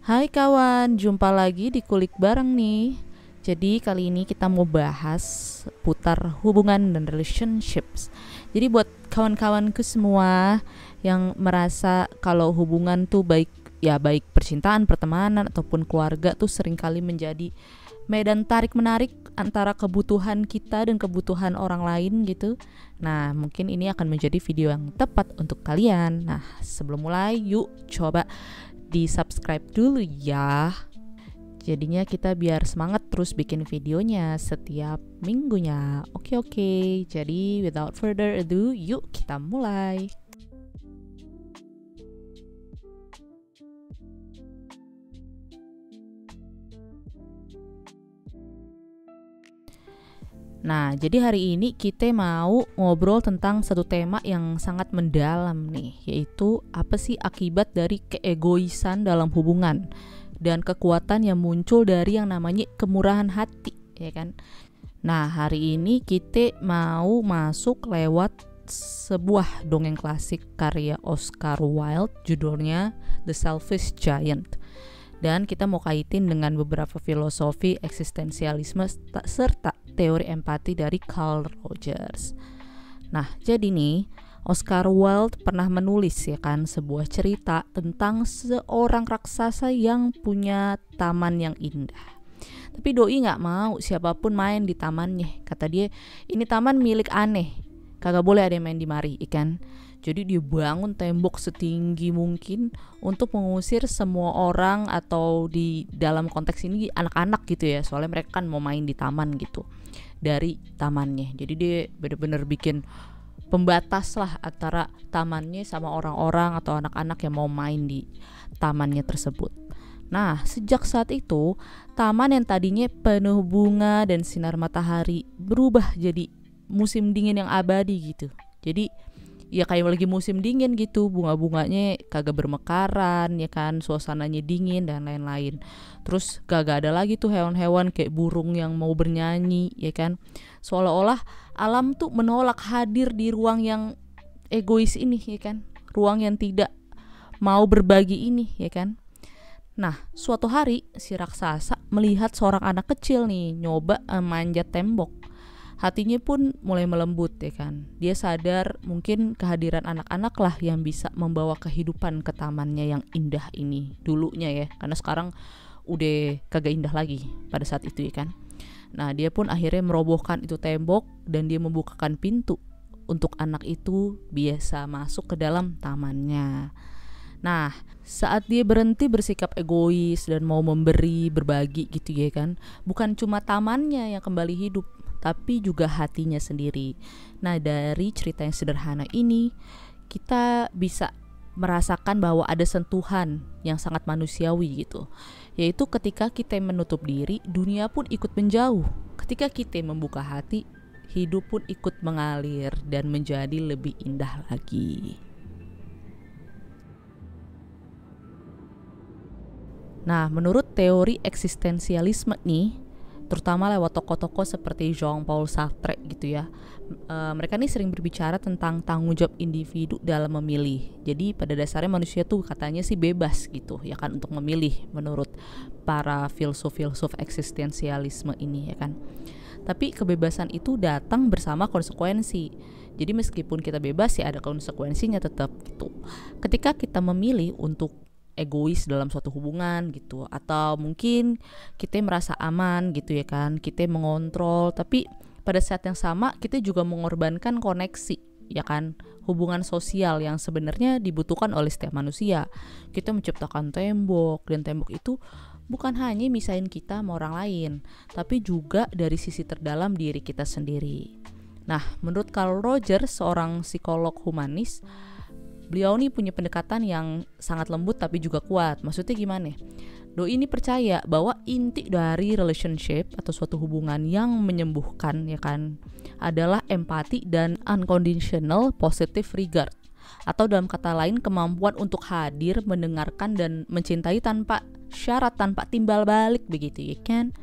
Hai kawan, jumpa lagi di Kulik Bareng nih. Jadi kali ini kita mau bahas putar hubungan dan relationships. Jadi buat kawan-kawanku semua yang merasa kalau hubungan tuh baik, ya baik percintaan, pertemanan ataupun keluarga tuh seringkali menjadi medan tarik menarik antara kebutuhan kita dan kebutuhan orang lain gitu. Nah, mungkin ini akan menjadi video yang tepat untuk kalian. Nah, sebelum mulai, yuk coba di subscribe dulu ya. Jadinya kita biar semangat terus bikin videonya setiap minggunya. Oke. Jadi without further ado, yuk kita mulai. Nah, jadi hari ini kita mau ngobrol tentang satu tema yang sangat mendalam nih, yaitu apa sih akibat dari keegoisan dalam hubungan dan kekuatan yang muncul dari yang namanya kemurahan hati, ya kan? Nah, hari ini kita mau masuk lewat sebuah dongeng klasik karya Oscar Wilde, judulnya The Selfish Giant. Dan kita mau kaitin dengan beberapa filosofi eksistensialisme serta teori empati dari Carl Rogers. Nah, jadi nih Oscar Wilde pernah menulis ya kan sebuah cerita tentang seorang raksasa yang punya taman yang indah. Tapi doi nggak mau siapapun main di tamannya. Kata dia, ini taman milik aneh, kagak boleh ada yang main di mari, ikan. Jadi dia bangun tembok setinggi mungkin untuk mengusir semua orang, atau di dalam konteks ini anak-anak gitu ya, soalnya mereka kan mau main di taman gitu, dari tamannya. Jadi dia bener-bener bikin pembatas lah antara tamannya sama orang-orang atau anak-anak yang mau main di tamannya tersebut. Nah, sejak saat itu taman yang tadinya penuh bunga dan sinar matahari berubah jadi musim dingin yang abadi gitu. Jadi ya kayak lagi musim dingin gitu, bunga-bunganya kagak bermekaran ya kan, suasananya dingin dan lain-lain. Terus kagak ada lagi tuh hewan-hewan kayak burung yang mau bernyanyi ya kan. Seolah-olah alam tuh menolak hadir di ruang yang egois ini ya kan, ruang yang tidak mau berbagi ini ya kan. Nah, suatu hari si raksasa melihat seorang anak kecil nih nyoba manjat tembok. Hatinya pun mulai melembut ya kan. Dia sadar mungkin kehadiran anak-anak lah yang bisa membawa kehidupan ke tamannya yang indah ini dulunya ya. Karena sekarang udah kagak indah lagi pada saat itu ya kan. Nah, dia pun akhirnya merobohkan itu tembok dan dia membukakan pintu untuk anak itu biasa masuk ke dalam tamannya. Nah, saat dia berhenti bersikap egois dan mau memberi, berbagi gitu ya kan, bukan cuma tamannya yang kembali hidup, tapi juga hatinya sendiri. Nah, dari cerita yang sederhana ini kita bisa merasakan bahwa ada sentuhan yang sangat manusiawi gitu, yaitu ketika kita menutup diri, dunia pun ikut menjauh. Ketika kita membuka hati, hidup pun ikut mengalir dan menjadi lebih indah lagi. Nah, menurut teori eksistensialisme nih, terutama lewat tokoh-tokoh seperti Jean-Paul Sartre gitu ya, mereka nih sering berbicara tentang tanggung jawab individu dalam memilih. Jadi pada dasarnya manusia tuh katanya sih bebas gitu ya kan untuk memilih menurut para filsuf-filsuf eksistensialisme ini ya kan. Tapi kebebasan itu datang bersama konsekuensi. Jadi meskipun kita bebas ya ada konsekuensinya tetap gitu. Ketika kita memilih untuk egois dalam suatu hubungan gitu, atau mungkin kita merasa aman gitu ya kan, kita mengontrol, tapi pada saat yang sama kita juga mengorbankan koneksi ya kan, hubungan sosial yang sebenarnya dibutuhkan oleh setiap manusia. Kita menciptakan tembok, dan tembok itu bukan hanya misahin kita sama orang lain, tapi juga dari sisi terdalam diri kita sendiri. Nah, menurut Carl Rogers, seorang psikolog humanis, beliau nih punya pendekatan yang sangat lembut tapi juga kuat. Maksudnya gimana? Doi ini percaya bahwa inti dari relationship atau suatu hubungan yang menyembuhkan ya kan adalah empati dan unconditional positive regard. Atau dalam kata lain, kemampuan untuk hadir, mendengarkan dan mencintai tanpa syarat, tanpa timbal balik begitu ya kan.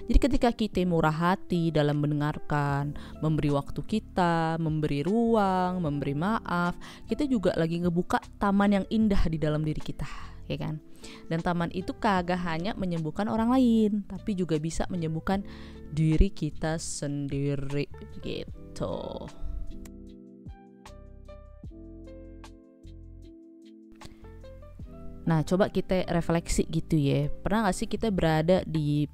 Jadi ketika kita murah hati dalam mendengarkan, memberi waktu kita, memberi ruang, memberi maaf, kita juga lagi ngebuka taman yang indah di dalam diri kita, ya kan? Dan taman itu kagak hanya menyembuhkan orang lain, tapi juga bisa menyembuhkan diri kita sendiri gitu. Nah, coba kita refleksi gitu ya. Pernah gak sih kita berada di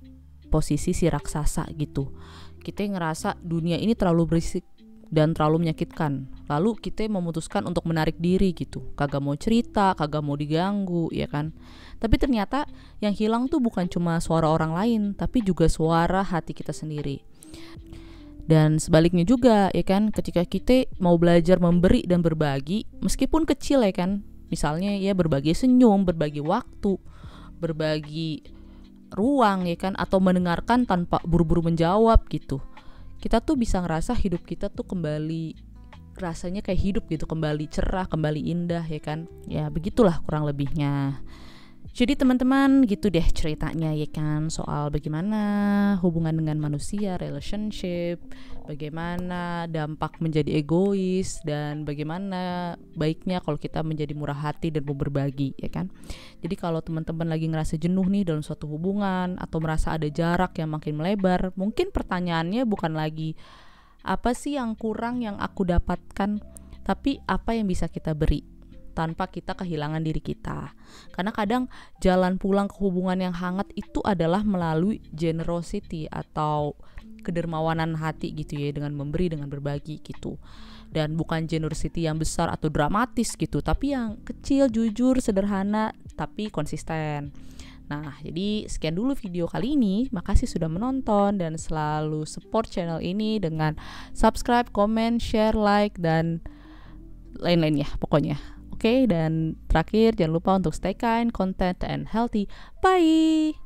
posisi si raksasa gitu? Kita ngerasa dunia ini terlalu berisik dan terlalu menyakitkan. Lalu kita memutuskan untuk menarik diri gitu. Kagak mau cerita, kagak mau diganggu, ya kan? Tapi ternyata yang hilang tuh bukan cuma suara orang lain, tapi juga suara hati kita sendiri. Dan sebaliknya juga, ya kan? Ketika kita mau belajar memberi dan berbagi, meskipun kecil ya kan? Misalnya ya berbagi senyum, berbagi waktu, berbagi ruang ya kan, atau mendengarkan tanpa buru-buru menjawab gitu. Kita tuh bisa ngerasa hidup kita tuh kembali rasanya kayak hidup gitu, kembali cerah, kembali indah ya kan. Ya begitulah kurang lebihnya. Jadi teman-teman gitu deh ceritanya ya kan, soal bagaimana hubungan dengan manusia, relationship, bagaimana dampak menjadi egois, dan bagaimana baiknya kalau kita menjadi murah hati dan mau berbagi ya kan. Jadi kalau teman-teman lagi ngerasa jenuh nih dalam suatu hubungan atau merasa ada jarak yang makin melebar, mungkin pertanyaannya bukan lagi apa sih yang kurang yang aku dapatkan, tapi apa yang bisa kita beri tanpa kita kehilangan diri kita. Karena kadang jalan pulang ke hubungan yang hangat itu adalah melalui generosity atau kedermawanan hati gitu ya, dengan memberi, dengan berbagi gitu. Dan bukan generosity yang besar atau dramatis gitu, tapi yang kecil, jujur, sederhana, tapi konsisten. Nah, jadi sekian dulu video kali ini. Makasih sudah menonton dan selalu support channel ini dengan subscribe, comment, share, like, dan lain-lainnya pokoknya. Oke, dan terakhir jangan lupa untuk stay kind, content, and healthy. Bye!